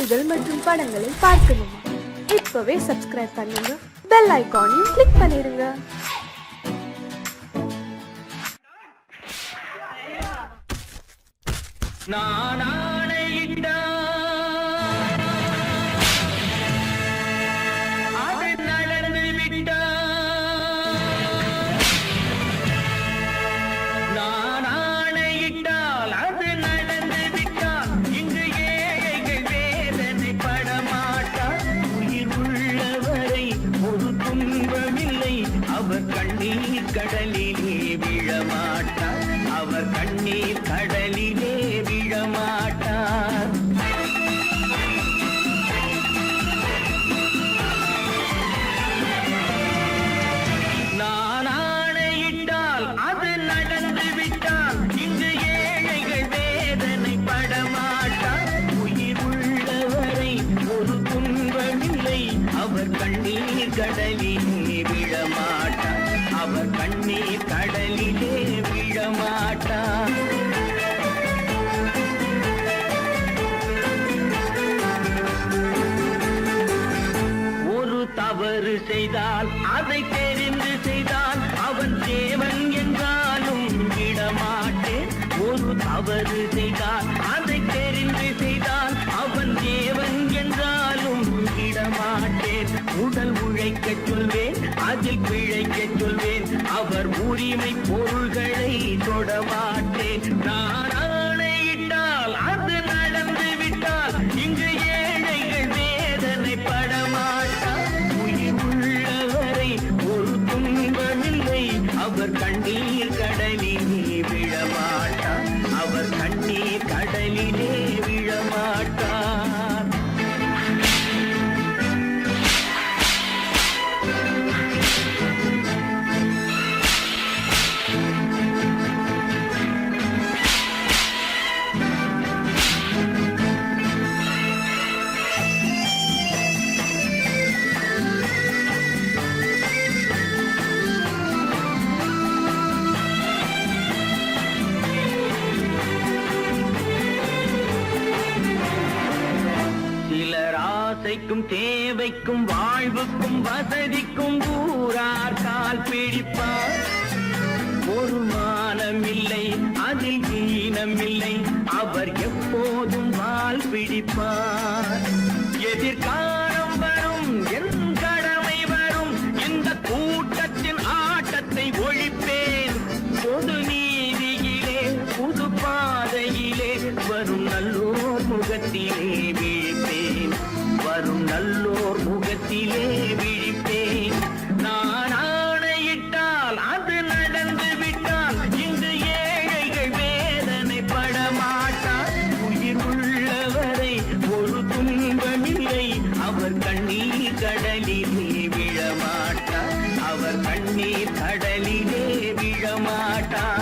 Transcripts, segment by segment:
செய்திகள் மற்றும் படங்களை பார்க்கணுமா? இப்பவே சப்ஸ்கிரைப் பண்ணுங்க, பெல் ஐகானையும் கிளிக் பண்ணிருங்க. அவர் கண்ணீர் கடலிலே விழமாட்டார், அவர் கண்ணீர் கடலிலே விழமாட்டார். நான் ஆணையிட்டால் அது நடந்து விட்டால் இங்கு ஏழைகள் வேதனை படமாட்டார். உயிர் உள்ளவரை ஒரு துன்பமில்லை, அவர் கண்ணீர் கடலிலே விழமாட்டார், அவர் கண்ணீர் கடலிலே விழமாட்டார். ஒரு தவறு செய்தால் அதை தெரிந்து செய்தால் அவன் தேவன் என்றாலும் விடமாட்டேன். ஒரு தவறு செய்தால் அதை தெரிந்து செய்தால் அவன் தேவன் என்றாலும் விடமாட்டேன். உடல் உழைக்க சொல்வேன், அதில் பிழைக்க சொல்வேன், அவர் உரிமை பொருள்களை தொடமாட்டேன். நான் ஆணையிட்டால் அது நடந்து விட்டால் இங்கு ஏழைகள் வேதனை படமாட்டார். உயிர் உள்ளவரை ஒரு துன்பமில்லை, அவர் கண்ணீர் கடலிலே விழமாட்டார், அவர் கண்ணீர் கடலிலே விழமாட்டார். ஆசைக்கும் தேவைக்கும் வாழ்வுக்கும் வசதிக்கும் ஊரார் கால் பிடிப்பார். ஒரு மானமில்லை, அதில் ஈனமில்லை, அவர் எப்போதும் வால் பிடிப்பார். எதிர்காலம் வரும், என் கடமை வரும், இந்த கூட்டத்தின் ஆட்டத்தை ஒழிப்பேன். பொது நீதியிலே புது பாதையிலே வரும் நல்லோர் முகத்திலே விழிப்பேன், வரும் நல்லோர் முகத்திலே விழிப்பேன். நான் ஆணையிட்டால் அது நடந்து விட்டால் இங்கு ஏழைகள் வேதனை படமாட்டார். உயிர் உள்ளவரை ஒரு துன்பமில்லை, அவர் கண்ணீர் கடலிலே விழமாட்டார், அவர் கண்ணீர் கடலிலே விழமாட்டார்.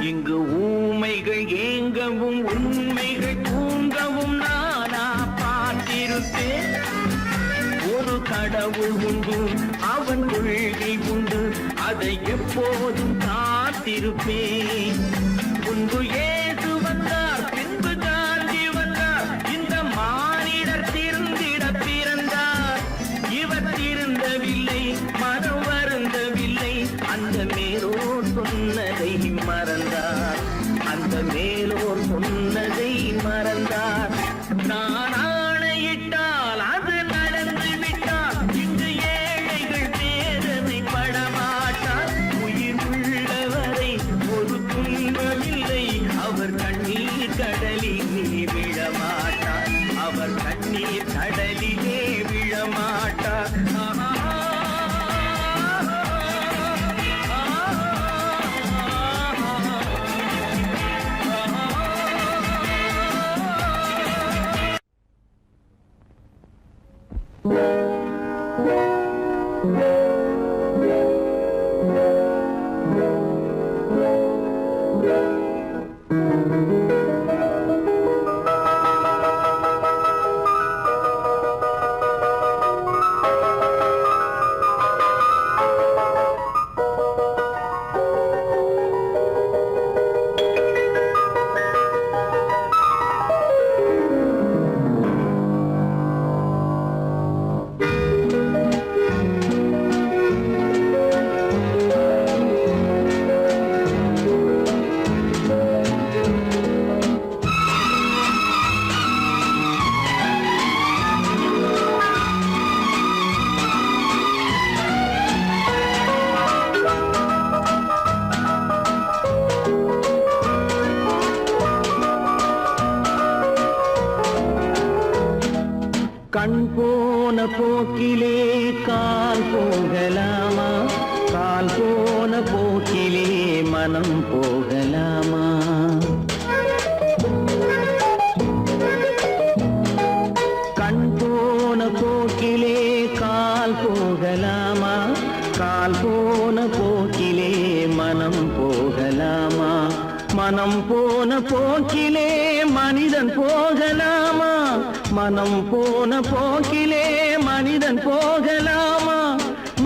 இங்கு ஊமைகள் ஏங்கவும் உண்மைகள் தூங்கவும் நானா பார்த்திருப்பேன். ஒரு கடவுள் உண்டு, அவன் கொள்கை உண்டு, அதை எப்போதும் காத்திருப்பேன். முன்பு இயேசு வந்தார், பின்பு காந்தி வந்தார், இந்த மானிடர் திருந்திட பிறந்தார். இவர் திருந்தவில்லை, மனம் வருந்தவில்லை, அந்த மேலோர் சொன்னதை மறந்தார், அந்த மேலோர் சொன்னதை மறந்தார். நான் ஆணையிட்டால் அது நடந்து விட்டால் இங்கு ஏழைகள் வேதனை படமாட்டார். உயிர் உள்ளவரை ஒரு துன்பமில்லை, அவர் கண்ணீர் கடலிலே விழமாட்டார், அவர் கண்ணீர் கடலிலே விழமாட்டார். கண் போன போக்கிலே கால் போகலாமா, கால் போன போக்கிலே மனம் போகலாமா? கண் போன போக்கிலே கால் போகலாமா, கால் போன போக்கிலே மனம் போகலாமா? மனம் போன போக்கிலே மனிதன் போகலாமா? மனம் போன போக்கிலே மனிதன் போகலாமா?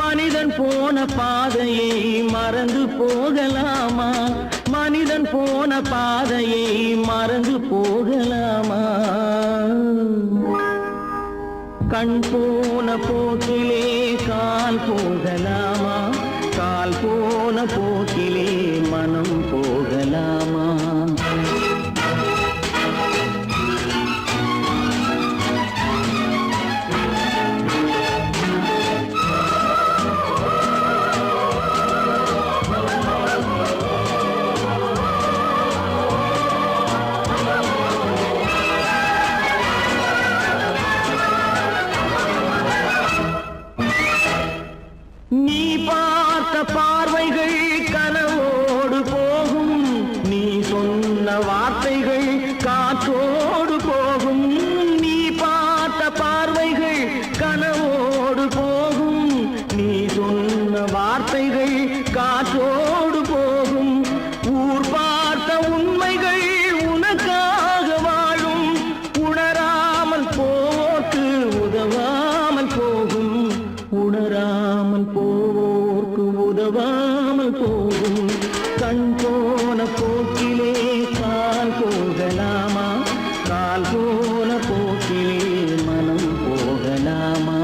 மனிதன் போன பாதையை மறந்து போகலாமா? மனிதன் போன பாதையை மறந்து போகலாமா? கண் போன போக்கிலே கால் போகலாமா, கால் போன போக்கிலே மனம் போகலாமா? நீ பார்த்த பார்வைகள் கனவோடு போகும், நீ சொன்ன வார்த்தைகள் காற்றோடு போகும். நீ பார்த்த பார்வைகள் கனவோடு போகும், நீ சொன்ன வார்த்தைகள் காற்றோடு போகும். ஊர் பார்த்த உண்மைகள் உனக்காக வாழும், உணராமல் போக்கு உதவாமல் போகும், உணராமல் போவோர்க்கு உதவாமல் போகும். கண் போன போக்கிலே கால் போகலாமா, கால் போன போக்கிலே மனம் போகலாமா?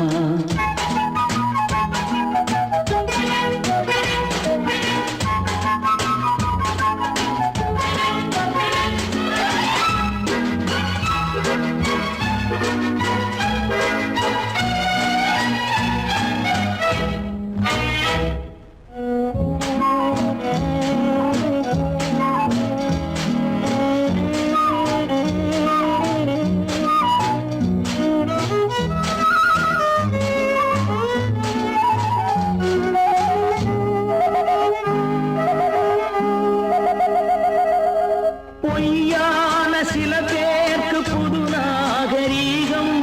பொய்யான சில பேருக்கு புது நாகரீகம்,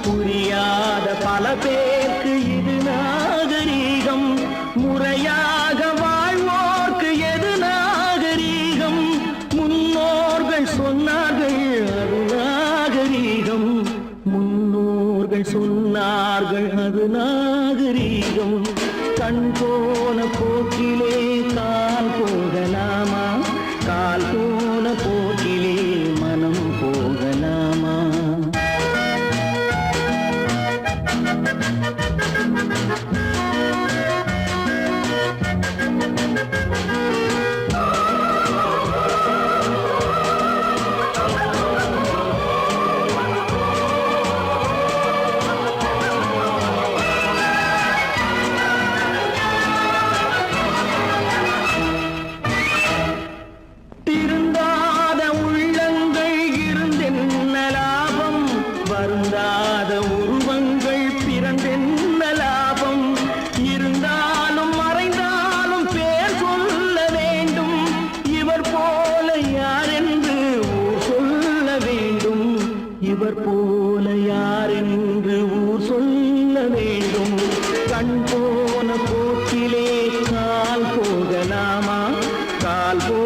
புரியாத பல பேருக்கு இது நாகரீகம். முறையாக வாழ்வோர்க்கு எது நாகரீகம்? முன்னோர்கள் சொன்னார்கள் அது நாகரீகம், முன்னோர்கள் சொன்னார்கள் அது நாகரீகம். கண் போன போக்கிலே கால் போகலாமா, கால் போன போக்கிலே மனம் போகலாமா?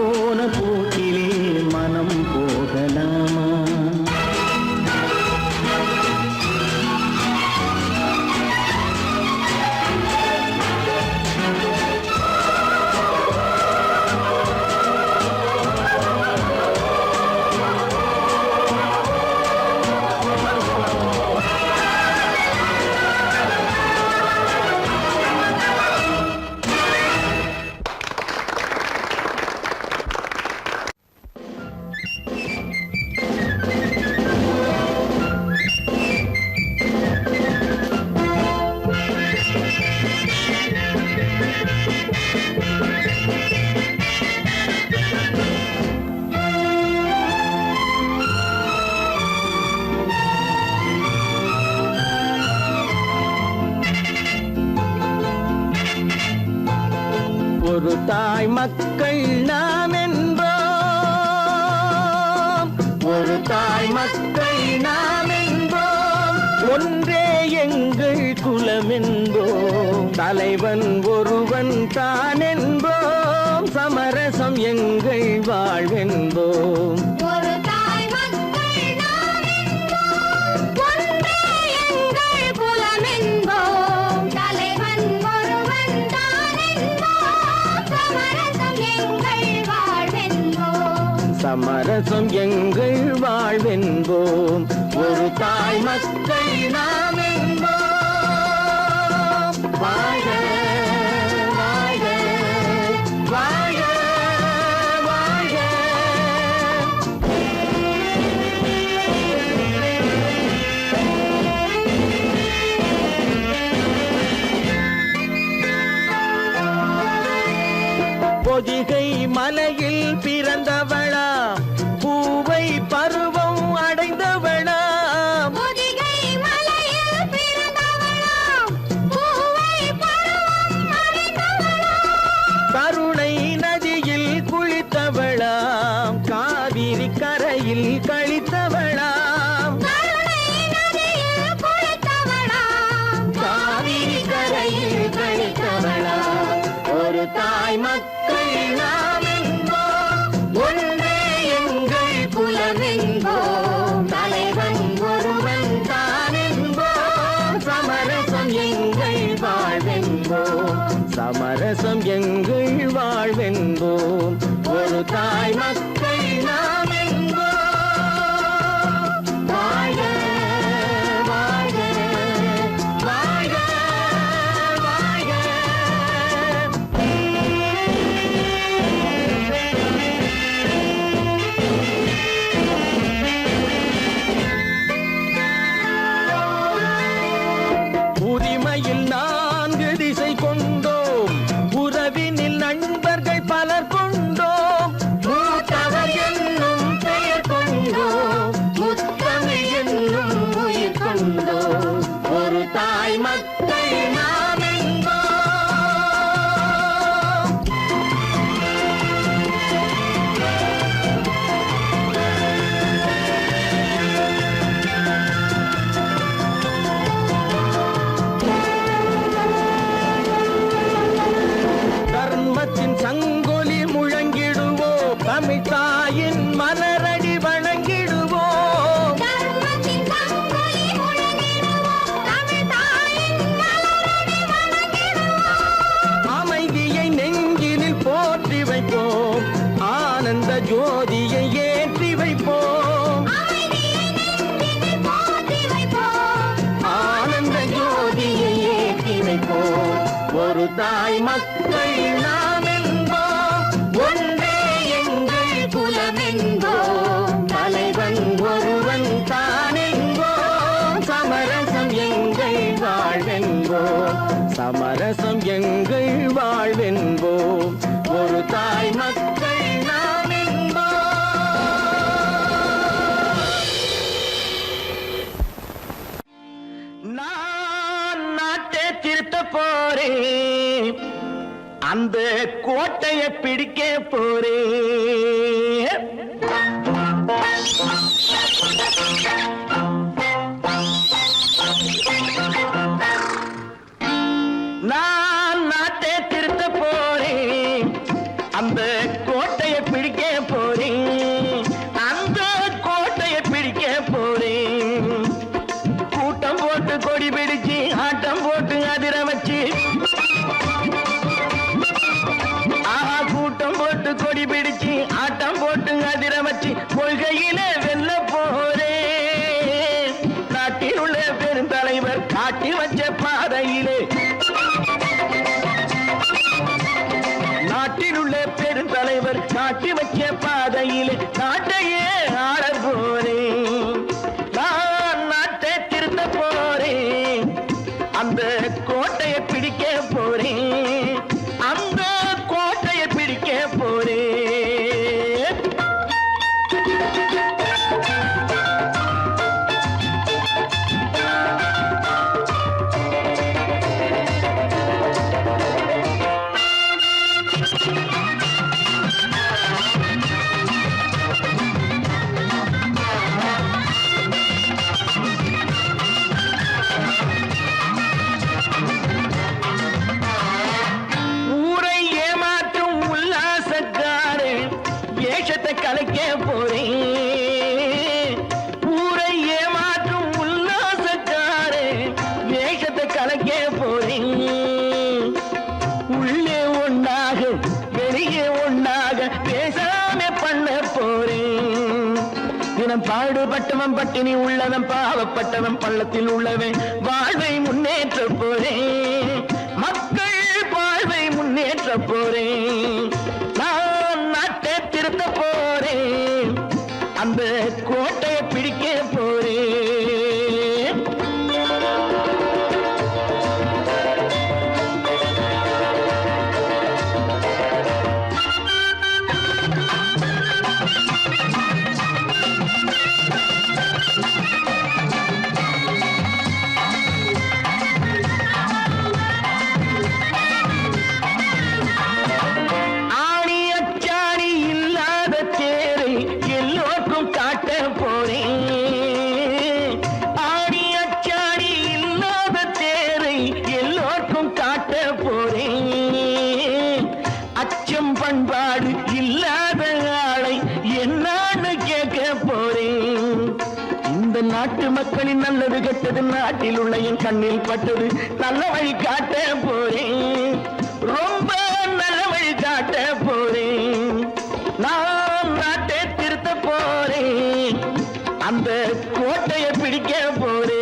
போன போக்கிலே மனம் போகலாமா? ஒரு தாய் மக்கள் நாம் என்போம், ஒரு தாய் மக்கள் நாம் என்போம், ஒன்றே எங்கள் குலம் என்போம், தலைவன் ஒருவன் தான் என்போம், சமரசம் எங்கள் வாழ்வென்போம். சமரசம் எங்கள் வாழ்வென்போம், ஒரு தாய் மக்கள் நாம் என்போம். வாழ்க வாழ்க வாழ்க வாழ்க. பொதிகை மலையில் பிறந்தவளா, பூவை பருவம் அடைந்தவளா, பொதிகை மலையில் பிறந்தவளா, பூவை பருவம் அடைந்தவளா, கருணை நதியில் குளித்தவளா, காவிரி கரையில் கழித்தவளா, கருணை நதியில் குளித்தவளா, காவிரி கரையில் கழித்தவளா, ஒரு தாய் மக்கள் நாம் என்போம், ஒன்றே எங்கள் குலம் என்போம், தலைவன் ஒருவன் தான் என்போம், சமரசம் எங்கள் வாழ்வென்போம், சமரசம் எங்கள் வாழ்வென்போம், ஒரு தாய் மக்கள் நாம் என்போம். வாழ்க வாழ்க வாழ்க வாழ்க. உரிமையில் 4 திசை கொண்டோம், உறவினில் நண்பர்கள் பலர் கொண்டோம், மூத்தவர் என்னும் பெயர் கொண்டோம், முத்தமிழ் என்னும் உயிர் கொண்டோம், ஒரு தாய் மக்கள் நாம் என்போம். தர்மத்தின் சங்கொலி முழங்கிடுவோம், தமிழ் தாயின் மலரடி வணங்கிடுவோம், தர்மத்தின் சங்கொலி முழங்கிடுவோம், தமிழ் தாயின் மலரடி வணங்கிடுவோம், அமைதியை நெஞ்சினில் போற்றி வைப்போம், ஆனந்த ஜோதியை ஏற்றி வைப்போம், அமைதியை நெஞ்சினில் போற்றி வைப்போம், ஆனந்த ஜோதியை ஏற்றி வைப்போம், ஒரு தாய் மக்கள் நாம் என்போம், ஒன்றே எங்கள் குலம் என்போம், தலைவன் ஒருவன் தான் என்போம், சமரசம் எங்கள் வாழ்வென்போம், சமரசம் எங்கள் வாழ்வென்போம், ஒரு தாய் மக்கள் நாம் என்போம். நான் நாட்டை திருத்த போறேன், அந்த கோட்டையை பிடிக்க போறேன். நான் நாட்டை திருத்த போறேன், அந்த கோட்டையை பிடிக்க நாட்டி வச்ச பாதையில் நாட்டையே ஆள போறேன். நான் நாட்டை திருத்த போறேன், அந்த கோட்டையை பிடிக்க போறேன், அந்த கோட்டையை பிடிக்க போறேன். ஊரை ஏமாற்றும் உல்லாசக்காரன் வேஷத்தை கலைக்க போறேன். ஊரை ஏமாற்றும் உல்லாசக்காரன் வேஷத்தை கலைக்க போறேன். உள்ளே ஒன்றாக வெளியே ஒன்றாக பேசாம பண்ண போறேன். தினம் பாடுபட்டவன் பட்டினி உள்ளவன் பாவப்பட்டவன் பள்ளத்தில் உள்ளவன் வாழ்வை முன்னேற்ற போறேன். மக்கள் வாழ்வை முன்னேற்ற போறேன். நான் நாட்டை திருத்த போறேன், அந்த கோட்டையை பிடிக்க போறேன். ஆணி அச்சாணி இல்லாத தேரை எல்லோருக்கும் காட்ட போறேன். ஆணி அச்சாணி இல்லாத தேரை எல்லோருக்கும் காட்ட போறேன். அச்சம் பண்பாடு இல்லாத ஆளை என்னான்னு கேட்க போறேன். இந்த நாட்டு மக்களின் நல்லது கெட்டது நாட்டில் உள்ள என் கண்ணில் பட்டது நல்ல வழி காட்ட போறேன். ரொம்ப நல்ல வழி காட்ட போறேன். நான் நாட்டை திருத்த போறேன், அந்த கோட்டையை பிடிக்க போறேன்.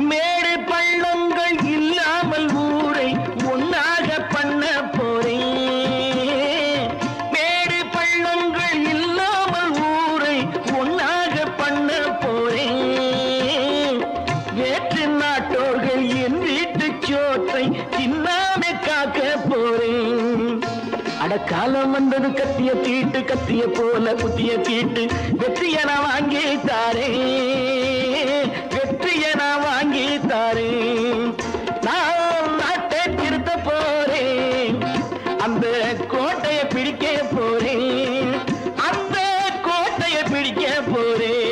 மேடு பள்ளங்கள் இல்லாமல் ஊரை ஒன்னாக பண்ண போறேன். மேடு பள்ளங்கள் இல்லாமல் ஊரை ஒன்னாக பண்ண போறேன். வேற்று நாட்டோர்கள் என் வீட்டு சோற்றை தின்னாம காக்க போறேன். அடக்காலம் வந்தது கத்திய தீட்டு, கத்திய போல குத்திய தீட்டு, வெற்றிய நான் வாங்கி தாரேன், வெற்றிய நான் வாங்கி தாரேன். நான் நாட்டை திருத்த போறேன், அந்த கோட்டையை பிடிக்க போறேன், அந்த கோட்டையை பிடிக்க போறேன்.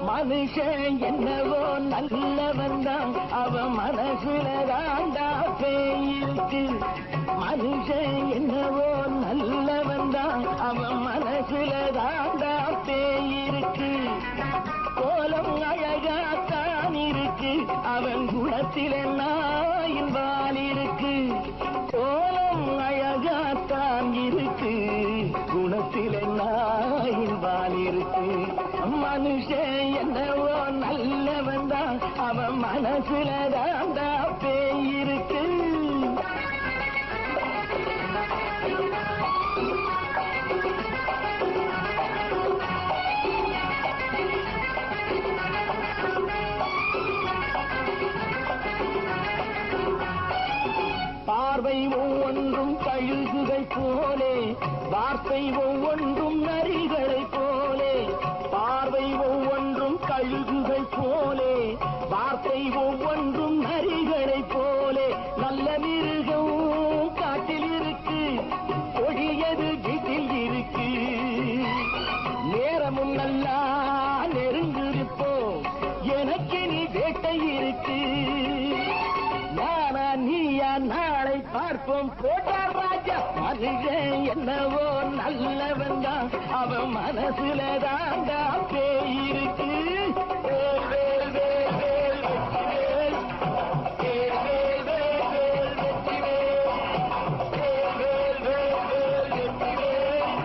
மனுஷன் என்னவோ நல்லவன் தான், அவன் மனசுல தாண்டா பேயிருக்கு. மனுஷன் என்னவோ நல்லவன் தான், அவன் மனசுல தாண்டா பேயிருக்கு. கோலம் அழகாத்தான் இருக்கு, அவன் குணத்தில நாயின் வால் இருக்கு. கோலம் அழகாத்தான் இருக்கு, குணத்தில நாயின் வால் இருக்கு. மனுஷன் என்னவோ நல்லவன் தான், அவன் மனசுல தாண்டா பேயிருக்கு. பார்வை ஒவ்வொன்றும் கழுகுகள் போலே வார்த்தை ஒவ்வொன்றும் நரிகளை போலே, பார்வை ஒவ்வொன்றும் கழுகுகள் போலே, வார்த்தை ஒவ்வொன்றும் நரிகளை போலே, நல்ல மிருகம் காட்டில் இருக்கு, கொடியது வீட்டில் இருக்கு. நேரமும் நல்லா நெருங்கிருப்போம், எனக்கு நீ வேட்டை இருக்கு. நானா நீயா நாளை பார்ப்போம், போட்டார் ராஜா. மனுஷன் என்னவோ நல்லவன் தான், அவன் மனசுல தாண்டா பேய் இருக்கு. வேல், வேல், வேல், வேல், வெற்றிவேல். வேல், வேல், வேல், வேல், வெற்றிவேல். வேல், வேல், வேல், வேல், வெற்றிவேல்.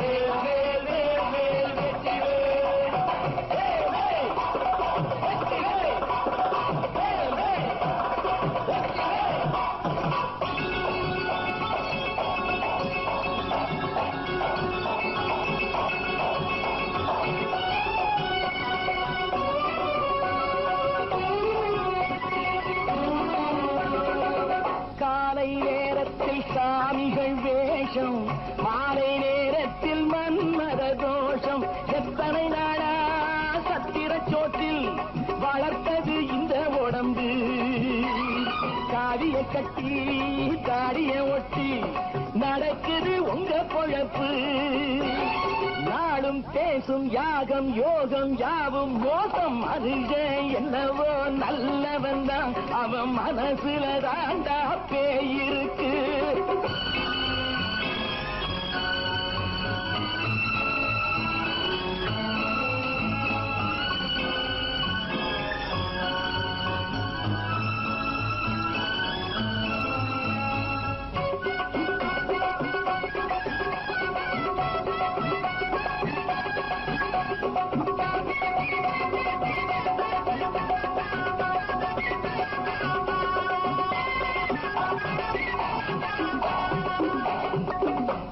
வேல், வேல், வேல், வேல், வெற்றிவேல். வேல், வேல், வெற்றிவேல். வேல், வேல், வெற்றிவேல். காலை நேரத்தில் சாமிகள் வேஷம், மாலை நேரத்தில் மன்மத தோஷம். எத்தனை நாளா சத்திர சோற்றில் வளர்த்தது இந்த உடம்பு. காவிய கட்டி தாடிய ஒட்டி நடக்குது உங்க பொழப்பு. நாளும் பேசும் யாகம் யோகம் யாவும் மோசம். மனுஷன் என்னவோ நல்லவன் தான், அவன் மனசுல தாண்டா பேய் இருக்கு.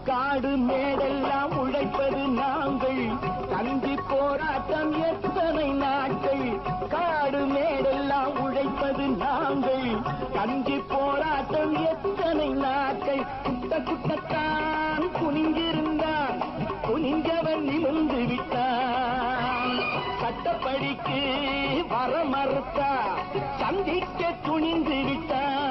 காடு மேடெல்லாம் உழைப்பது நாங்கள், தந்தி போராட்டம் எத்தனை நாட்கள். காடு மேடெல்லாம் உழைப்பது நாங்கள், தந்தி போராட்டம் எத்தனை நாட்கள். குட்ட குட்டத்தான் குனிஞ்சிருந்தான், குனிஞ்சவன் நிமிர்ந்து விட்டான். சட்டப்படிக்கு வர மறுத்தா, சந்திக்க துணிந்து விட்டான்.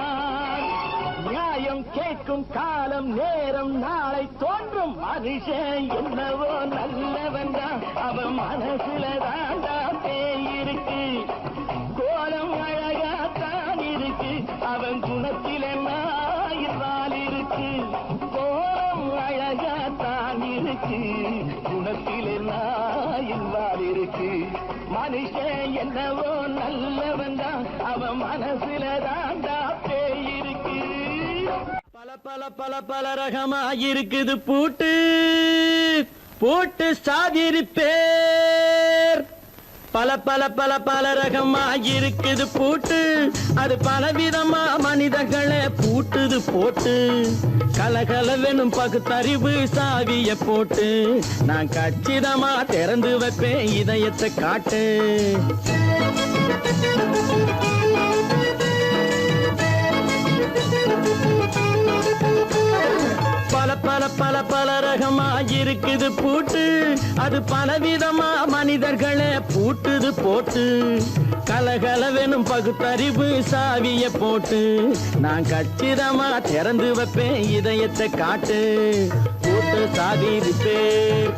நியாயம் கேட்கும் காலம் நேரம் நாளை தோன்றும். மனுஷன் என்னவோ நல்லவன் தான், அவன் மனசுல தாண்டா பேய் இருக்கு. கோலம் அழகாத்தான் இருக்கு, அவன் குணத்தில நாயிரால் இருக்கு. கோலம் அழகாத்தான் இருக்கு, குணத்தில நாயிரால் இருக்கு. மனுஷன் என்னவோ நல்லவன் தான், அவன் மனசுல தாண்டா பேய் இருக்கு. பல பல பல பல ரகமா இருக்குது பூட்டு, பூட்டு சாதிரி பேர். பல பல பல பல ரகமா இருக்குது பூட்டு, அது பலவிதமா மனிதர்களை பூட்டுது போட்டு. கலகலவெனும் பகுத்தறிவு சாவிய போட்டு, நான் கச்சிதமா திறந்து வைப்பேன் இதயத்தை காட்டு. பல பல பல பல ரகமா இருக்குது பூட்டு, அது பலவிதமா மனிதர்களை பூட்டுது போட்டு. கலகலவெனும் பகுத்தறிவு சாவிய போட்டு, நான் கச்சிதமா திறந்து வைப்பேன் இதயத்தை காட்டு. பூட்டு சாவி பேர்.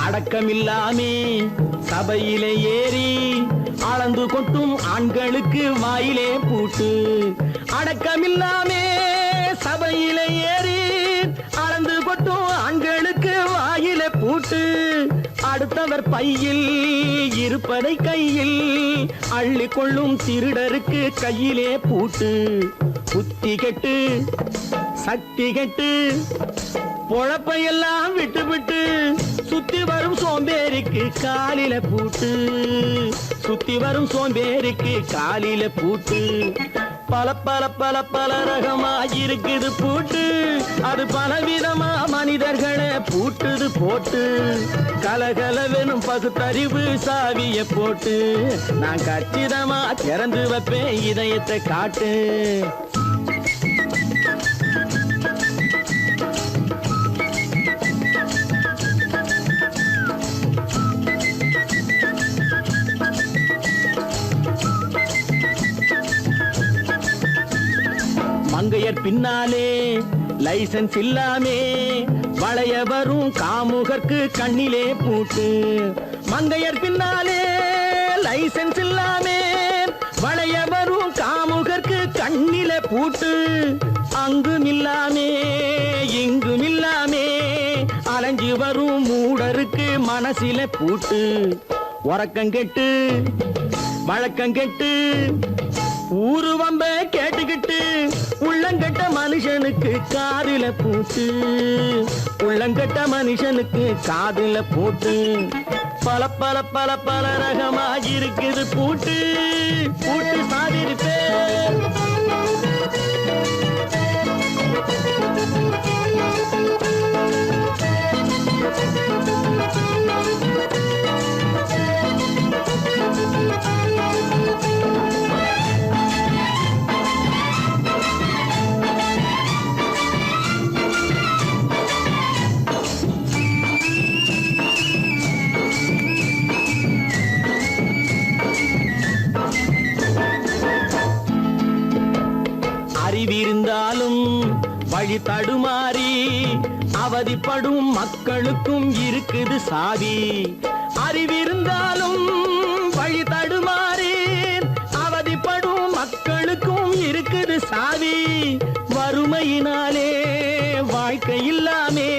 அடக்கமில்லாமே சபையிலே ஏறி அளந்து கொட்டும் ஆண்களுக்கு வாயிலே பூட்டு. அடக்கமில்லாமே சபையிலே ஏறி அளந்து கொட்டும் ஆண்களுக்கு வாயிலே பூட்டு. அடுத்தவர் பையில் இருப்பதை கையில் அள்ளிக்கொள்ளும் திருடருக்கு கையிலே பூட்டு. புத்தி கெட்டு சக்தி கெட்டு பொழப்பையெல்லாம் விட்டு விட்டு சுத்தி வரும் சோம்பேறிக்கு காலில பூட்டு, சுத்தி வரும் சோம்பேறிக்கு காலில பூட்டு. பல பல பல பல ரகமா இருக்குது பூட்டு, அது பலவிதமா மனிதர்களை பூட்டுது போட்டு. கலகலவெனும் பகுத்தறிவு சாவிய போட்டு நான் கச்சிதமா திறந்து வைப்பேன் இதயத்தை காட்டு. மங்கையர் பின்னாலே லைசன்ஸ் இல்லாமே வளைய வரும் காமுகர்க்கு கண்ணிலே பூட்டு. மங்கையர் பின்னாலே லைசன்ஸ் இல்லாமே வளைய வரும் காமுகர்க்கு கண்ணிலே பூட்டு. அங்கும் இல்லாமே இங்கும் இல்லாமே அலைஞ்சு வரும் மூடருக்கு மனசில பூட்டு. உறக்கம் கெட்டு வழக்கம் கெட்டு ஊரு வம்ப கேட்டுக்கிட்டு உள்ளங்கட்ட மனுஷனுக்கு காதுல பூட்டு, உள்ளங்கட்ட மனுஷனுக்கு காதுல பூட்டு. பல பல பல பல ரகமா இருக்குது பூட்டு, பூட்டு சாதிருப்பே. அறிவிருந்தாலும் வழி தடுமாறி அவதிப்படும் மக்களுக்கும் இருக்குது சாவி. அறிவிருந்தாலும் வழி தடுமாறி அவதிப்படும் மக்களுக்கும் இருக்குது சாவி. வறுமையினாலே வாழ்க்கை இல்லாமே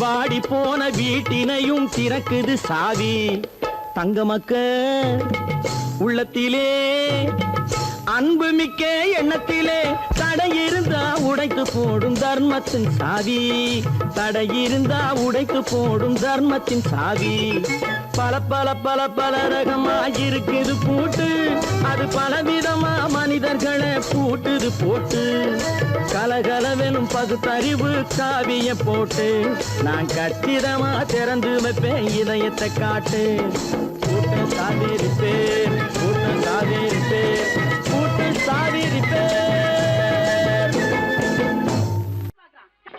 வாடி போன வீட்டினையும் திறக்குது சாவி. தங்க மக்க உள்ளத்திலே அன்பு மிக்க எண்ணத்திலே தடை இருந்தா உடைத்து போடும் தர்மத்தின் சாவி, தடை இருந்தா உடைத்து போடும் தர்மத்தின் சாவி. பல பல பல பல ரகமா இருக்குது பூட்டு, அது பலவிதமா மனிதர்களை பூட்டுது போட்டு. கலகலவெனும் பகுத்தறிவு சாவிய போட்டு நான் கச்சிதமா திறந்து வைப்பேன் இதயத்தை காட்டு. பூட்டு சாதிருப்பேன், பூட்டு சாதிருப்பேன், பூட்டு சாதிருப்பேன்.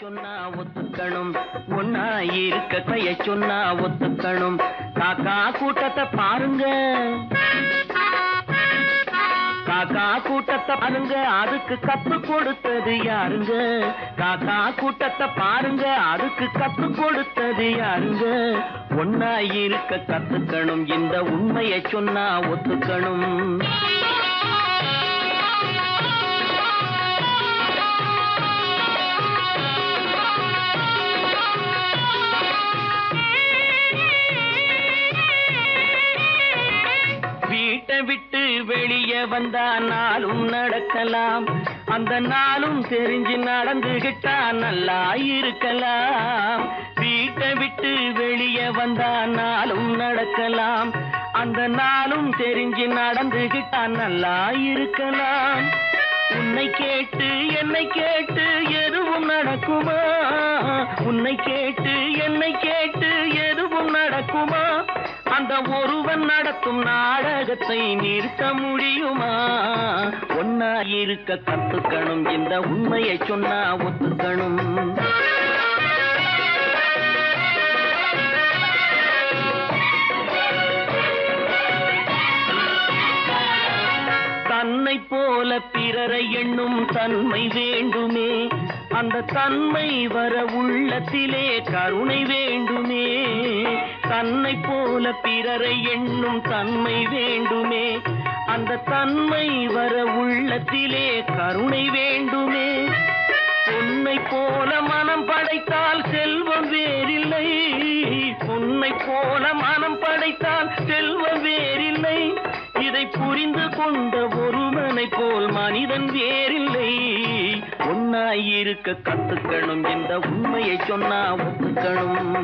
சொன்னா ஒத்துக்கணும், ஒன்னா இருக்க கைய சொன்னா ஒத்துக்கணும். காக்கா கூட்டத்தை பாருங்க, காக்கா கூட்டத்தை பாருங்க, அதுக்கு கத்து கொடுத்தது யாருங்க? காக்கா கூட்டத்தை பாருங்க, அதுக்கு கத்து கொடுத்தது யாருங்க? ஒன்னா இருக்க கத்துக்கணும், இந்த உண்மையை சொன்னா ஒத்துக்கணும். வீட்டை விட்டு வெளியே வந்தா நாளும் நடக்கலாம், அந்த நாளும் தெரிஞ்சு நடந்துகிட்டா நல்லா இருக்கலாம். வீட்டை விட்டு வெளியே வந்தா நாளும் நடக்கலாம், அந்த நாளும் தெரிஞ்சு நடந்துகிட்டா நல்லா இருக்கலாம். உன்னை கேட்டு என்னை கேட்டு எதுவும் நடக்குமா? உன்னை கேட்டு என்னை கேட்டு எதுவும் நடக்குமா? அந்த ஒருவன் நடத்தும் நாடகத்தை நிறுத்த முடியுமா? ஒன்னா இருக்க கத்துக்கணும், இந்த உண்மையை சொன்னா ஒத்துக்கணும். தன்னை போல பிறரை எண்ணும் தன்மை வேண்டுமே, அந்த தன்மை வர உள்ளத்திலே கருணை வேண்டுமே. தன்னை போல பிறரை எண்ணும் தன்மை வேண்டுமே, அந்த தன்மை வர உள்ளத்திலே கருணை வேண்டுமே. பொன்னை போல மனம் படைத்தால் செல்வம் வேறில்லை, பொன்னை போல மனம் படைத்தால் செல்வம் வேறில்லை. இதை புரிந்து கொண்ட ஒருவனை உன்னை போல் மனிதன் வேறில்லை. ஒன்னாயிருக்க கத்துக்கணும், இந்த உண்மையை சொன்னா ஒத்துக்கணும்.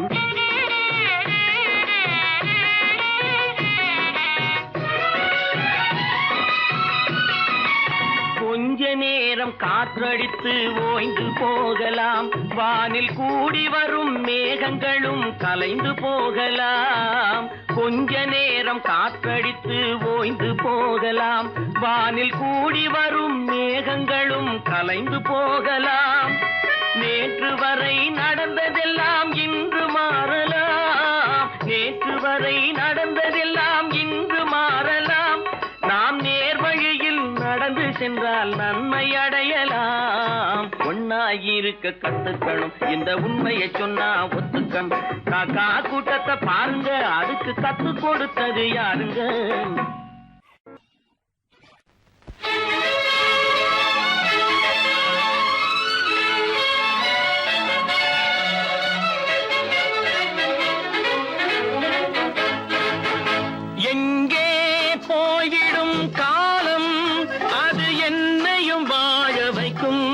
கொஞ்ச நேரம் காற்றடித்து ஓய்ந்து போகலாம், வானில் கூடி வரும் மேகங்களும் கலைந்து போகலாம். கொஞ்ச நேரம் காற்றடித்து ஓய்ந்து போகலாம், வானில் கூடி வரும் மேகங்களும் கலைந்து போகலாம். நேற்று வரை நடந்ததெல்லாம் இன்று மாறலாம், நேற்று வரை நடந்ததெல்லாம் இன்று மாறலாம். நாம் நேர்வழியில் நடந்து சென்றால் நன்மை அடையலாம். ஒன்னாயிருக்க கத்துக்கணும், இந்த உண்மையை சொன்னா ஒத்துக்கணும். காக்கா கூட்டத்தை பாருங்க, அதுக்கு கத்து கொடுத்தது யாருங்க? எங்கே போய்விடும் காலம், அது என்னையும் வாழ வைக்கும்.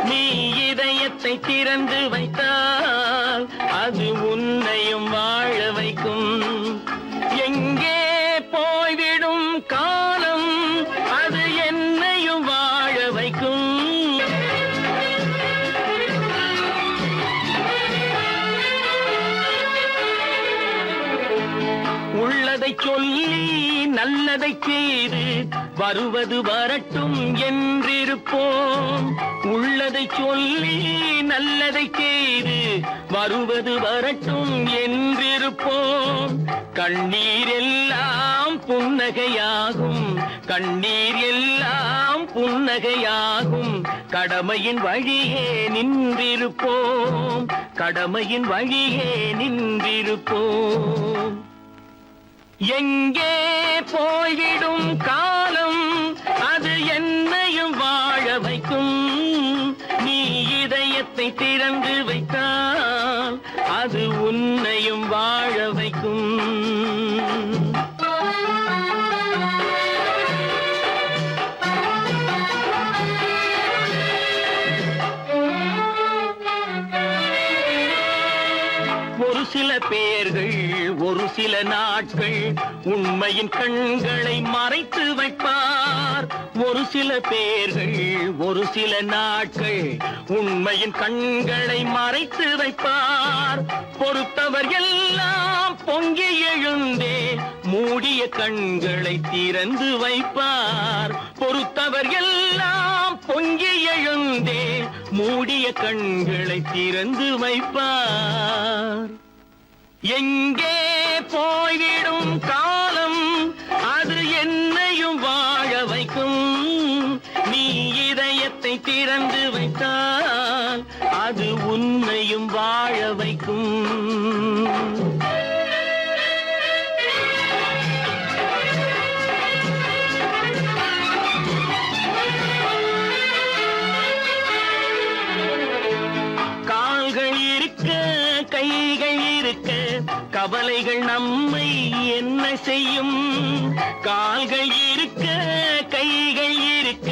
நீ இதயத்தை திறந்து வைத்தால் அது உன்னையும் வாழ வைக்கும். எங்கே போய்விடும் காலம், அது என்னையும் வாழ வைக்கும். உள்ளதை சொல்லி நல்லதை செய்து வருவது வரட்டும் என்றிருப்போம். உள்ளதை சொல்லி நல்லதை செய்து வருவது வரட்டும் என்றிருப்போம். கண்ணீர் எல்லாம் புன்னகையாகும், கண்ணீர் எல்லாம் புன்னகையாகும். கடமையின் வழியே நின்றிருப்போம், கடமையின் வழியே நின்றிருப்போம். எங்கே போய்விடும் காலம், அது என்னையும் வாழ வைக்கும். நீ இதயத்தை திறந்து வைத்தால் அது உன்னையும் வாழ வைக்கும். ஒரு சில பேர்கள் ஒரு சில நாட்கள் உண்மையின் கண்களை மறைத்து வைப்பார். ஒரு சில பேர்கள் ஒரு சில நாட்கள் உண்மையின் கண்களை மறைத்து வைப்பார். பொறுத்தவர் எல்லாம் பொங்கி எழுந்தே மூடிய கண்களை திறந்து வைப்பார். பொறுத்தவர் எல்லாம் பொங்கி எழுந்தே மூடிய கண்களை திறந்து வைப்பார். எங்கே போய்விடும் காலம், அது என்னையும் வாழ வைக்கும். நீ இதயத்தை திறந்து வைத்தால் அது உன்னையும் வாழ வைக்கும். கால்கள் இருக்க கைகள் இருக்க கவலைகள் நம்மை என்ன செய்யும்? கால்கள் இருக்க கைகள் இருக்க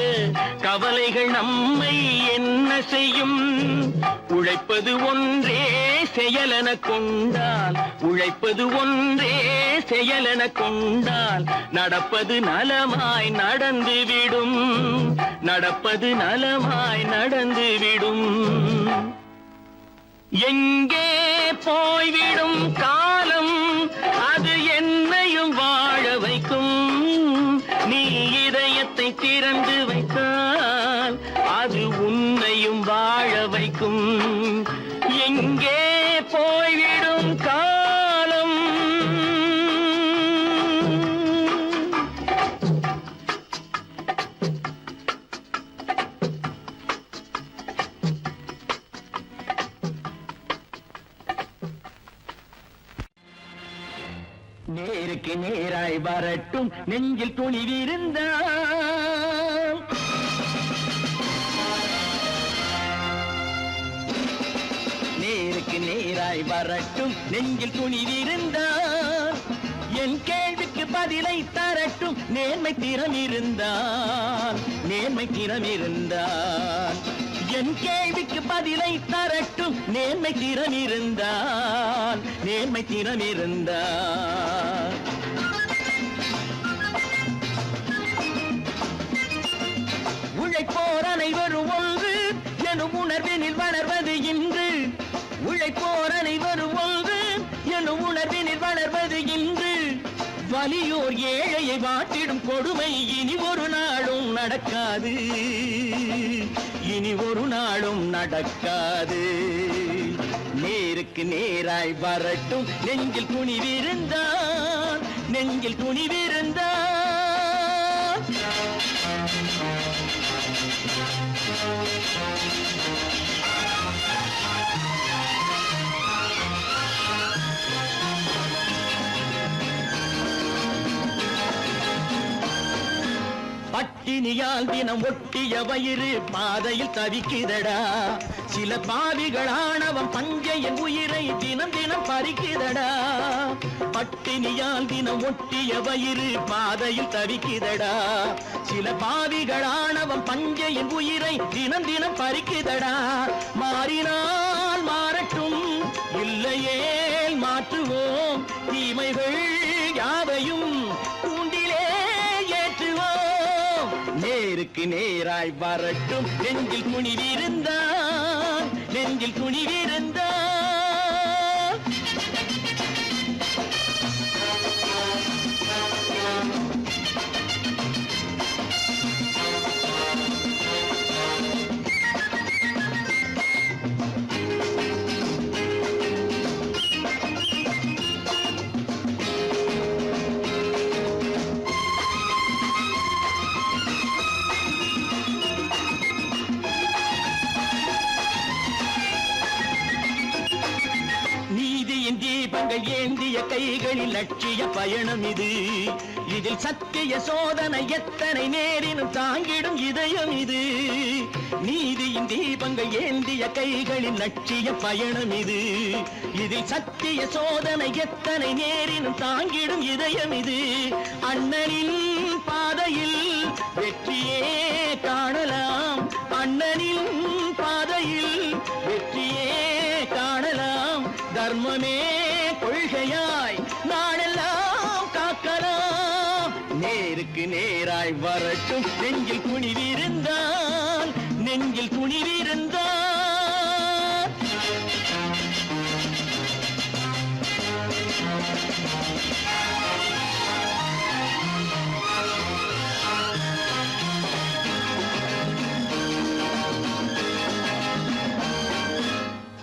கவலைகள் நம்மை என்ன செய்யும்? உழைப்பது ஒன்றே செயலென கொண்டால், உழைப்பது ஒன்றே செயலென கொண்டால் நடப்பது நலமாய் நடந்துவிடும், நடப்பது நலமாய் நடந்துவிடும். எங்கே போய்விடும் காலம், அது என்னையும் வாழ வைக்கும். நீ இதயத்தை திறந்து வைத்தால் அது உன்னையும் வாழ வைக்கும். எங்கே போய்விடும் காலம். நேருக்கு நேராய் வரட்டும் நெஞ்சில் துணிவிருந்தால், நேருக்கு நேராய் வரட்டும் நெஞ்சில் துணிவிருந்தால், என் கேள்விக்கு பதிலை தரட்டும் நேர்மை திறம் இருந்தால் என் கேள்விக்கு பதிலை தரட்டும் நேர்மை திறம் இருந்தால் உழைப்போர் அனைவரும் ஒன்று எனும் உணர்வினில் வளர்வது இன்று உழைப்போர் அனைவரும் ஒன்று எனும் உணர்வினில் வளர்வது இன்று வலியோர் ஏழையை வாட்டிடும் கொடுமை இனி ஒரு நாளும் நடக்காது நேருக்கு நேராய் வரட்டும் நெஞ்சில் துணிவிருந்தான் பட்டினியால் தினம் ஒட்டிய வயிறு பாதையில் தவிக்குதடா சில பாவிகளானவன் பஞ்சையின் உயிரை தினம் பறிக்குதடா பட்டினியால் தினம் ஒட்டிய வயிறு பாதையில் தவிக்குதடா சில பாவிகளானவன் பஞ்சையின் உயிரை தினம் பறிக்குதடா மாறினால் மாறட்டும் இல்லையே மாற்றுவோம் தீமைகள் யாவையும் கூண்டிலே ஏற்றுவோம் நேருக்கு நேராய் வரட்டும் நெஞ்சில் துணிவிருந்தான் தீபங்கள் ஏந்திய கைகளில் லட்சிய பயணம் இது இதில் சத்திய சோதனை எத்தனை நேரினும் தாங்கிடும் இதயம் இது நீதியின் தீபங்கள் ஏந்திய கைகளில் லட்சிய பயணம் இது இதில் சத்திய சோதனை எத்தனை நேரினும் தாங்கிடும் இதயம் இது அண்ணனின் பாதையில் வெற்றியே காணலாம் அண்ணனின் பாதையில் வெற்றியே காணலாம் தர்மமே கொள்கையாய் நாடெல்லாம் காக்கலாம் நேருக்கு நேராய் வரட்டும் நெஞ்சில் துணிவிருந்தான்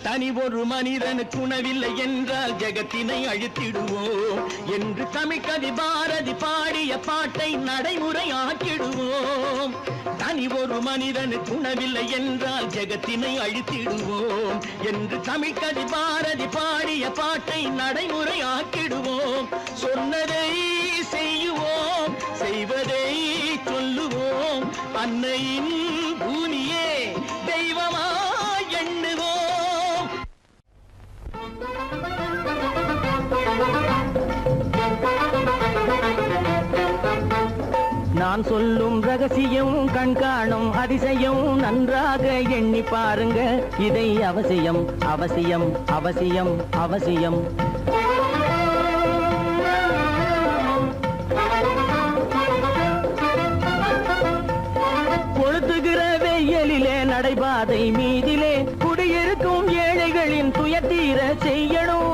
தனி ஒரு மனிதனுக்கு உணவில்லை என்றால் ஜெகத்தினை அழித்திடுவோம் என்று தமிழ்கவி பாரதி பாடிய பாட்டை நடைமுறையாக்கிடுவோம் தனி ஒரு மனிதனுக்கு உணவில்லை என்றால் ஜெகத்தினை அழித்திடுவோம் என்று தமிழ்கவி பாரதி பாடிய பாட்டை நடைமுறையாக்கிடுவோம் சொன்னதை செய்யுவோம் செய்வதை சொல்லுவோம் அன்னையின் பூமியே தெய்வமா எண்ணுவோம் நான் சொல்லும் ரகசியம் கண்காணும் அதிசயம் நன்றாக எண்ணி பாருங்க இதை அவசியம் அவசியம் அவசியம் அவசியம் கொளுத்துகிற வெயிலிலே நடைபாதை மீதிலே குடியிருக்கும் ஏழைகளின் துயத்தீர செய்யணும்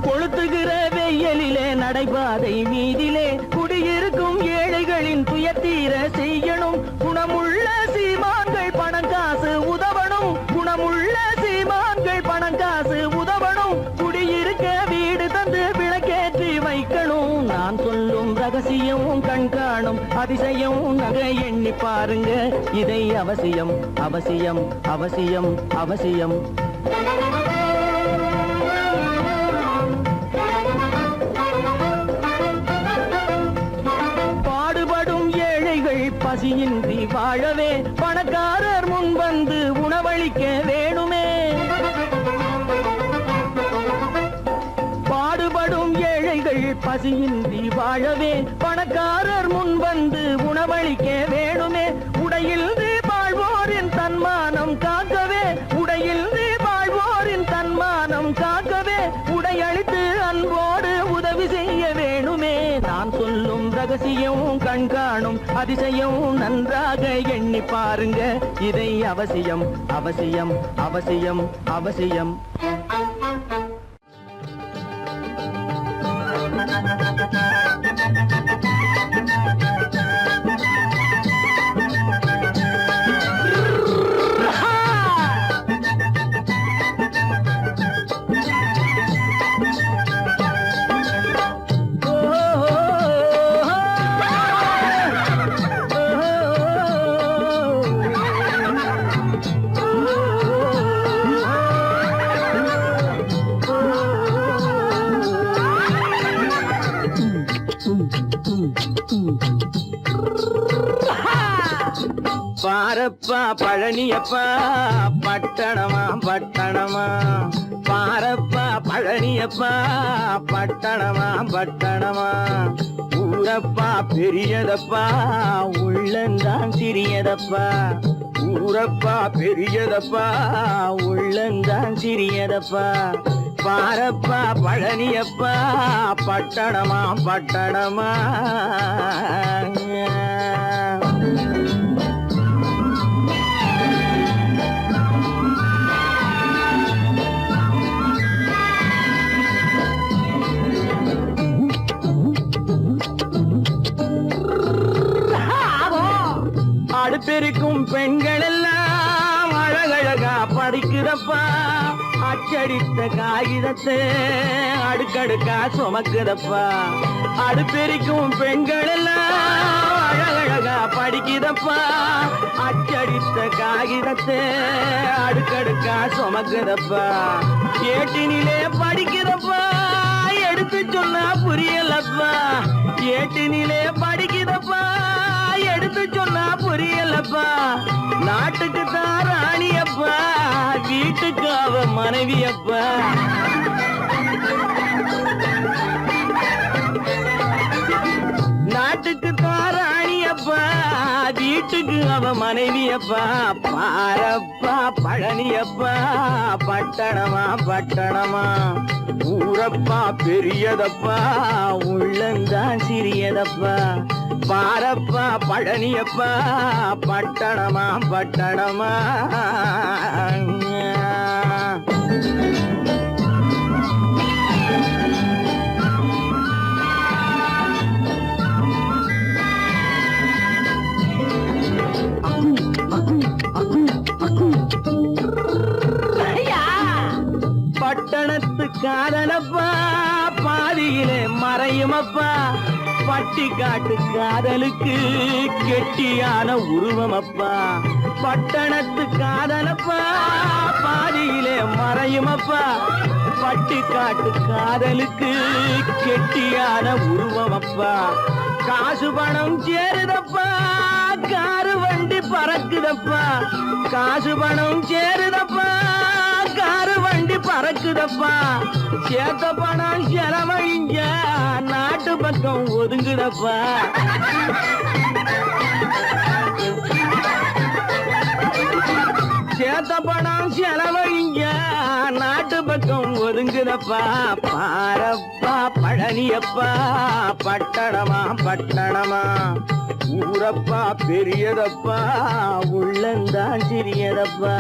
கொளுத்துகிற வெயிலிலே நடைபாதை மீதிலே குடியிருக்கும் ஏழைகளின் துயத்தீர செய்யணும் குணமுள்ள சீமான்கள் பணம் காசு உதவணும் குணமுள்ள சீமான்கள் பணம் காசு உதவணும் குடியிருக்க வீடு தந்து விளக்கேற்றி வைக்கணும் நான் சொல்லும் ரகசியம் கண்காணும் அதிசயம் நகை எண்ணி பாருங்க இதை அவசியம் அவசியம் அவசியம் அவசியம் பாடுபடும் ஏழைகள் பசியின்றி வாழவே பணக்காரர் முன் வந்து உணவளிக்க வேணுமே பாடுபடும் பசியின்றி வாழவே பணக்காரர் முன் வந்து உணவளிக்க வேணுமே. உடையில் வாழ்வோரின் தன்மானம் காக்கவே, உடையில் வாழ்வோரின் தன்மானம் காக்கவே, உடையளித்து அன்போடு உதவி செய்ய வேணுமே. நான் சொல்லும் ரகசியம் கண்காணும் அதிசயம் நன்றாக எண்ணி பாருங்க. இதை அவசியம் அவசியம் அவசியம் அவசியம். பாரப்பா பழனியப்பா பட்டணமா பட்டணமா, பாரப்பா பழனியப்பா பட்டணமா பட்டணமா. ஊரப்பா பெரியதப்பா உள்ளந்தான் சிறியதப்பா, ஊரப்பா பெரியதப்பா உள்ளந்தான் சிறியதப்பா. பாரப்பா பழனியப்பா பட்டணமா பட்டணமா. அடுப்பெருக்கும் பெண்கள் எல்லாம் அழகழகா படிக்கிறப்பா, அச்சடித்த காகிதத்தை அடுக்கடுக்கா சுமக்குதப்பா. அடுப்பெருக்கும் பெண்கள் எல்லாம் அழகழகா படிக்கிறப்பா, அச்சடித்த காகிதத்தை அடுக்கடுக்கா சுமக்குதப்பா. ஏட்டினிலே படிக்கிறப்பா எடுத்து சொன்னா புரியலப்பா, ஏட்டினிலே படிக்கிறப்பா எடுத்து சொன்னா புரியலப்பா. நாட்டுக்கு தான் ராணியப்பா, வீட்டுக்கு அவ மனைவியப்பா. நாட்டுக்கு தான் ராணியப்பா, வீட்டுக்கு அவ மனைவியப்பா. பாரப்பா பழனியப்பா பட்டணமா பட்டணமா. ஊரப்பா பெரியதப்பா உள்ளந்தான் சிறியதப்பா. பாரப்பா பழனியப்பா பட்டணமா பட்டணமா. பட்டணத்து காதலப்பா பாதியிலே மறையுமப்பா, பட்டி காட்டு காதலுக்கு கெட்டியான உருவமப்பா. பட்டணத்து காதலப்பா பாதியிலே மறையுமப்பா, பட்டி காட்டு காதலுக்கு கெட்டியான உருவமப்பா. காசு பணம் சேருதப்பா காரு வண்டி பறக்குதப்பா, காசு பணம் சேருதப்பா காரு வண்டி பறக்குதப்பா. சேத்த பணம் செலவழிஞ்ச நாட்டு பக்கம் ஒதுங்குதப்பா. சேத்த பணம் செலவழிஞ்ச நாட்டு பக்கம் ஒதுங்குதப்பா. பாரப்பா பழனியப்பா பட்டணமா பட்டணமா. ஊரப்பா பெரியதப்பா உள்ளந்தான் சிறியதப்பா.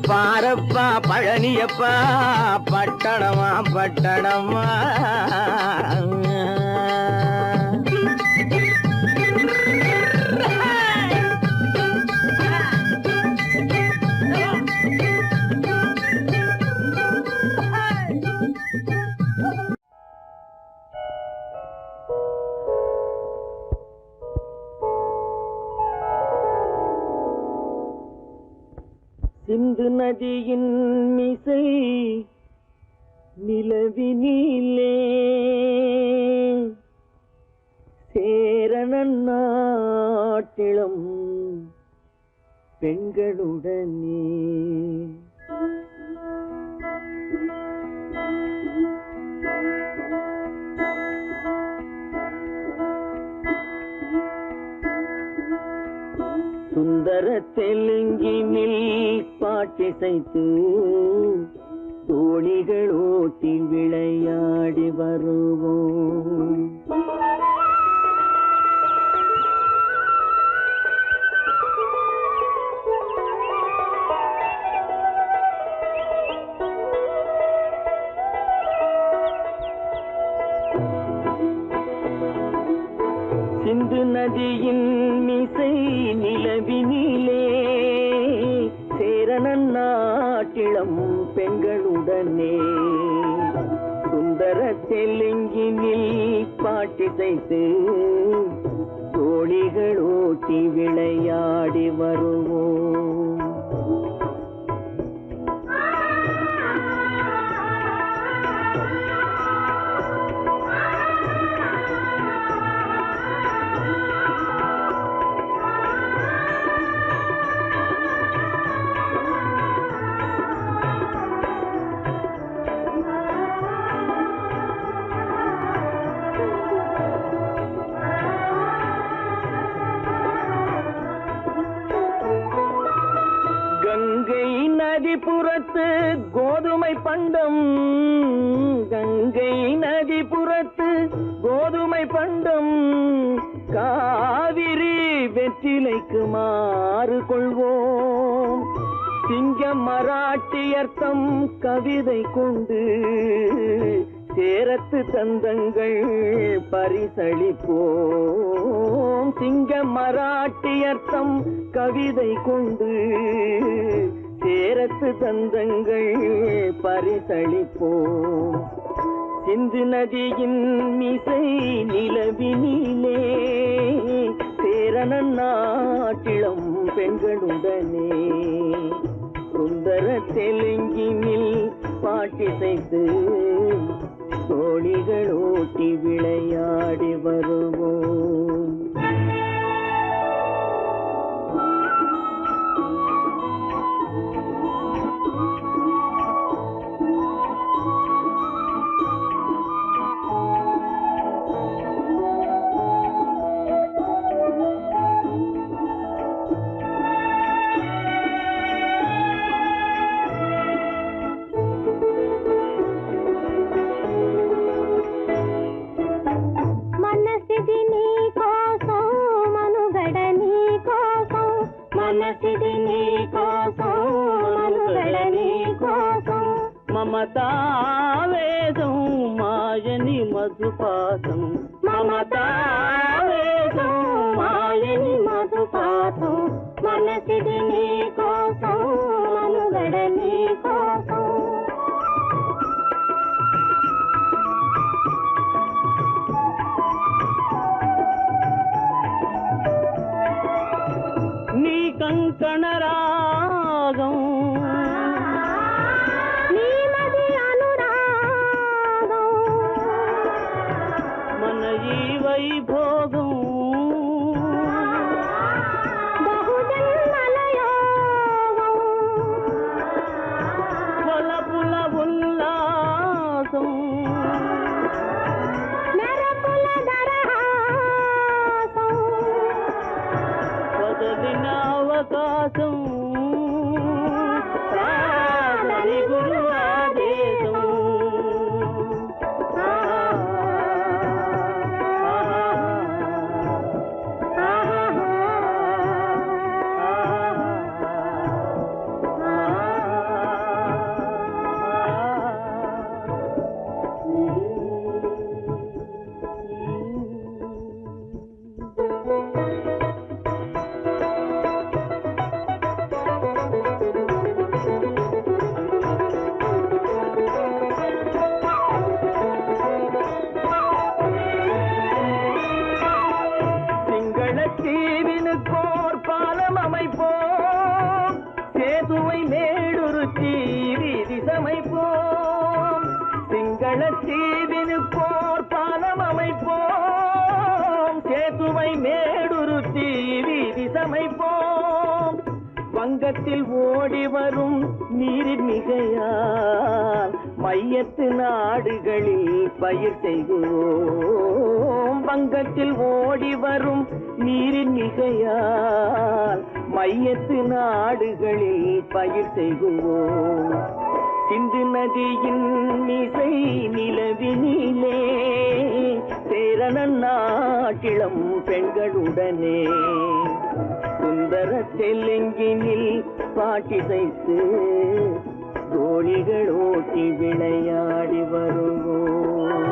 பாரப்பா பழனியப்பா பட்டணமா பட்டணமா. சிந்து நதியின் மிசை நிலவினிலே சேரணன் நாட்டிளம் பெண்களுடனே பாட்டிசைத்து தோணிகள் ஓட்டி விளையாடி வருவோம். சிந்து நதியின் மிசை நிலவினிலே சேரணன் நாட்டிளம் பெண்களுடனே சுந்தர தெலுங்கினில் பாட்டிசைத்து தோணிகள் ஓட்டி விளையாடி வருவோம். கங்கை நதிபுறத்து கோதுமை பண்டம், கங்கை நதிபுறத்து கோதுமை பண்டம், காவிரி வெற்றிலைக்கு மாறு கொள்வோம். சிங்க மராட்டியர்த்தம் கவிதை கொண்டு சேரத்து தந்தங்கள் பரிசளிப்போம். சிங்க மராட்டியர்த்தம் கவிதை கொண்டு சேரத்து தந்தங்கள் பரிசளிப்போம். சிந்து நதியின் மிசை நிலவினிலே சேரணன் நாட்டிளம் பெண்களுடனே சுந்தர தெலுங்கினில் பாட்டிசைத்து தோணிகள் ஓட்டி விளையாடி வருவோம். మమతావేదం మాయని మధుపాతం, మమతావేదం మాయని మధుపాతం, మనసిది నీ కోసం మనుగడ నీ కోసం. నీ కంకణ రాగం వైభోగం బహుజన్మలయోగం కొలపుల ఉల్లాసం మెరపుల దరహాసం వదలిన అవకాశం సాగని గురు ఆదేశం. தீவினுக்கோர் பாலம் அமைப்போம், சேதுவை மேடுருத்தி வீதி சமைப்போம். சிங்கள தீவினுக்கோர் பாலம் அமைப்போம், சேதுவை மேடுருத்தி வீதி சமைப்போம். வங்கத்தில் ஓடி வரும் நீரின் மிகையால் மையத்து நாடுகளில் பயிர் செய்வோம். வங்கத்தில் ஓடி வரும் நீரின் மிகையால் மையத்து நாடுகளில் பயிர் செய்குவோம் சிந்து நதியின் மிசை நிலவினிலே சேரண நாட்டிளம் பெண்களுடனே சுந்தர தெலுங்கினில் பாட்டிசைத்து தோழிகள் ஓட்டி விளையாடி வருவோம்.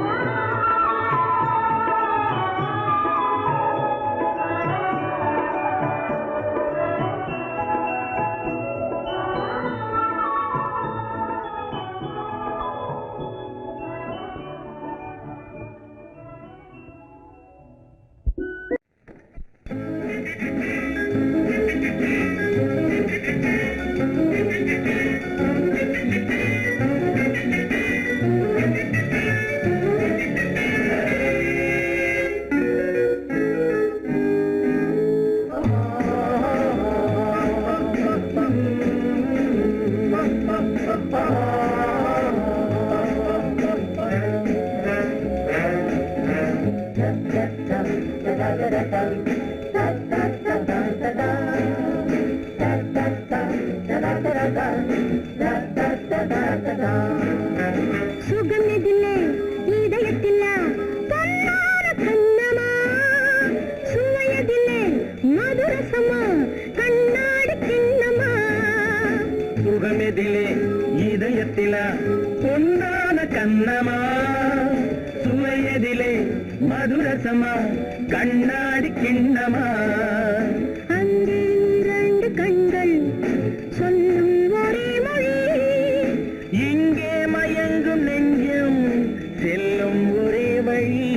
சுகமிதிலே இதயத்தில பொன்னார கண்ணமா சுவையதிலே மதுரசமா கண்ணாடி கிண்ணமா சுகமெதிலே இதயத்தில பொன்னான கண்ணமா சுவையதிலே மதுரசமா கண்ணாடி கிண்ணமா அங்கே இரண்டு கண்கள் சொல்லும் ஒரே மொழி இங்கே மயங்கும் நெஞ்சும் செல்லும் ஒரே வழி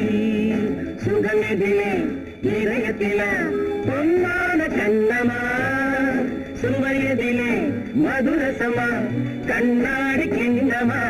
சுகமெதிலே இதயத்தில பொன்னான கண்ணமா சுவையதிலே மதுரசமா கண்ணாடி கிண்ணமா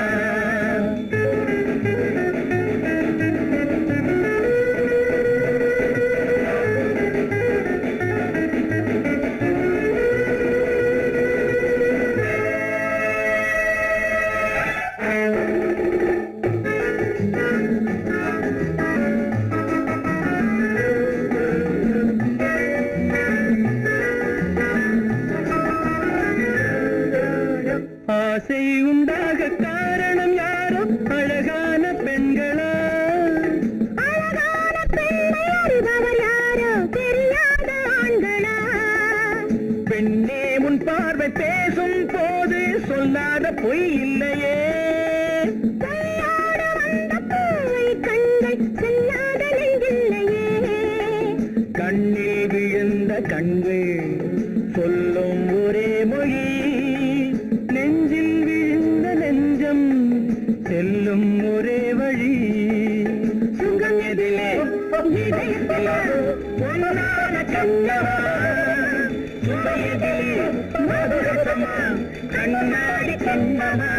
ஆசை உண்டாக காரணம் யாரோ அழகான பெண்களா அழகான பெண்ணை அறிபவர் யாரோ தெரியாத ஆண்களா பெண்ணே முன் பார்வை பேசும் போது சொல்லாத பொய் இல்லையே கையோடு வந்த பூவை கண்கள் செல்லாத நெஞ்சில்லையே கண்ணில் விழுந்த கண்கள் சொல்லும் ஒரே மொழி நெஞ்சில் விழுந்த நெஞ்சம் செல்லும் ஒரே வழி சுகம் எதிலே இதயத்தில பொன்னான கண்ணமா சுவையதிலே மதுரசமா கண்ணாடி கண்ணமா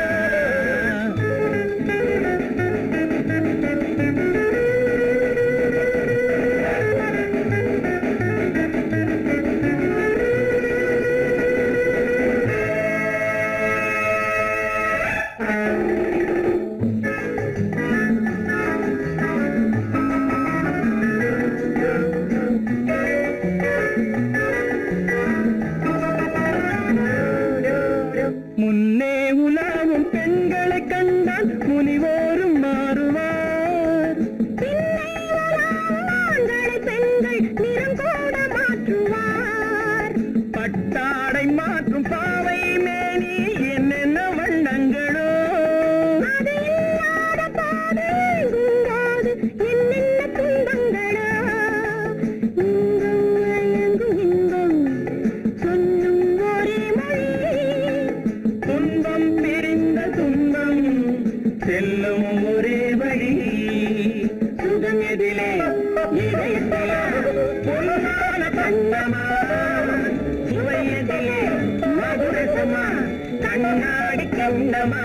முன்னே உலாவும் பெண்களை கண்டால் முனிவோரும் மாறுவார் ஆண்களை பெண்கள் நிறம் கூட மாற்றுவார் பட்டாடை மாற்றும் பாவை மேனி என்னென்ன வண்ணங்களோ அது இல்லாத பாதை எங்குங்காது என்னென்ன துன்பங்களோ இங்கும் அயங்கும் இன்பம் சொல்லும் ஒரே மொழி துன்பம் பிரிந்த துன்பம் செல்லும் ஒரே வழி சுகம் எதிலே இதயத்தில பொன்னான கண்ணமா சுவையதிலே மதுரசமா கண்ணாடி கண்ணமா